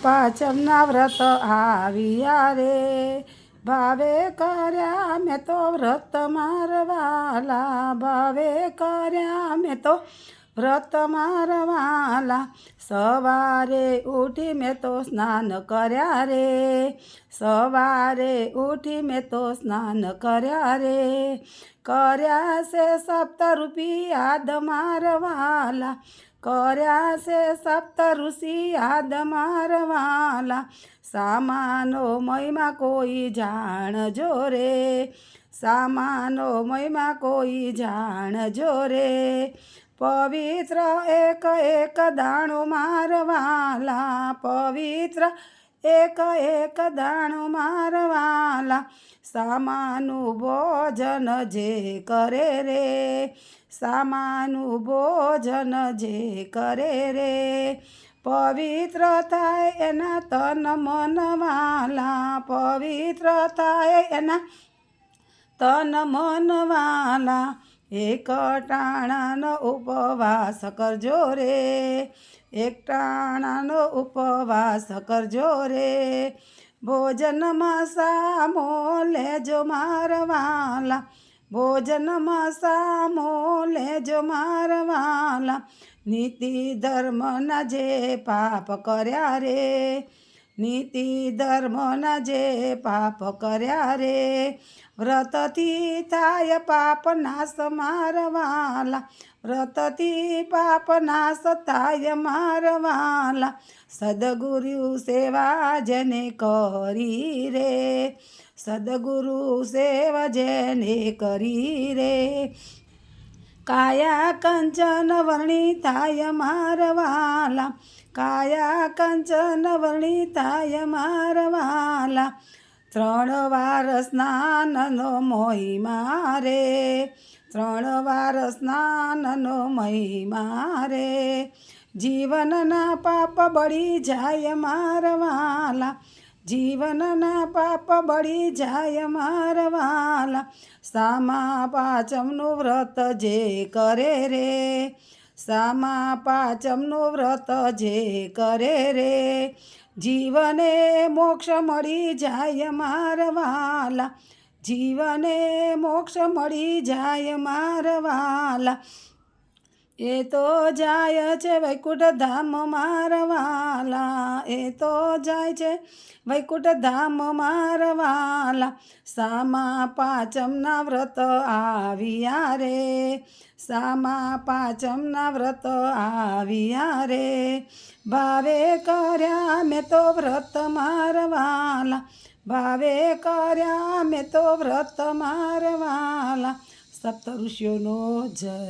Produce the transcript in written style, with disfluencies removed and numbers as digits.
પાંચમના વ્રત આવ્યા રે, ભાવે કર્યા મેં તો વ્રત મારવાલા, ભાવે કર્યા મેં તો વ્રત મારવાલા. સવારે ઉઠી મેં તો સ્નાન કર્યા રે, સવારે ઉઠી મેં તો સ્નાન કર્યા રે, કર્યા છે સપ્તરૂપી યાદ મારવાલા, કર્યા છે સપ્તઋષિ યાદ મારવાલા. સામાનો મહિમા કોઈ જાણજો રે, સામાનો મહિમા કોઈ જાણજો રે, પવિત્ર એક એક દાણો મારવાલા, પવિત્ર એક એક દાણો મારવાલા. સામાનું ભોજન જે કરે રે, સામાનું ભોજન જે કરે રે, પવિત્ર થાય એના તન મન વાલા, પવિત્ર થાય એના તન મન વાલા. એક ટાણાનો ઉપવાસ કરજો રે, એક ટાણાનો ઉપવાસ કરજો રે, ભોજનમાં સામો લેજો મારવાલા, ભોજનમાં સામો લેજો મારવાલા. નીતિ ધર્મના જે પાપ કર્યા રે, નીતિ ધર્મના જે પાપ કર્યા રે, વ્રતથી થાય પાપ નાશ મારવાલા, વ્રતથી પાપ નાશ થાય મારવાલા. સદગુરુ સેવા જેને કરી રે, સદગુરુ સેવા જેને કરી રે, કાયા કંચન વર્ણી થાય મારવાલા, કાયા કંચન વર્ણી થાય મારવાલા. 3 વાર સ્નાનનો મહિમા રે, 3 વાર સ્નાનનો મહિમા રે, જીવનના પાપ બળી જાય મારવાલા, જીવનના પાપ બળી જાય મારવાલા. સામા પાંચમનું વ્રત જે કરે રે, સામા પાંચમનું વ્રત જે કરે રે, જીવને મોક્ષ મળી જાય મારવાલા, જીવને મોક્ષ મળી જાય મારવાલા. એ તો જાય છે વૈકુંઠ ધામ મારવાલા, એ તો જાય છે વૈકુંઠ ધામ મારવાલા. સામા પાંચમના વ્રત આવ્યા રે, સામા પાંચમના વ્રત આવ્યા રે, ભાવે કર્યા મેં તો વ્રત મારવાલા, ભાવે કર્યા મેં તો વ્રત મારવાલા. સપ્ત ઋષિઓનો જય.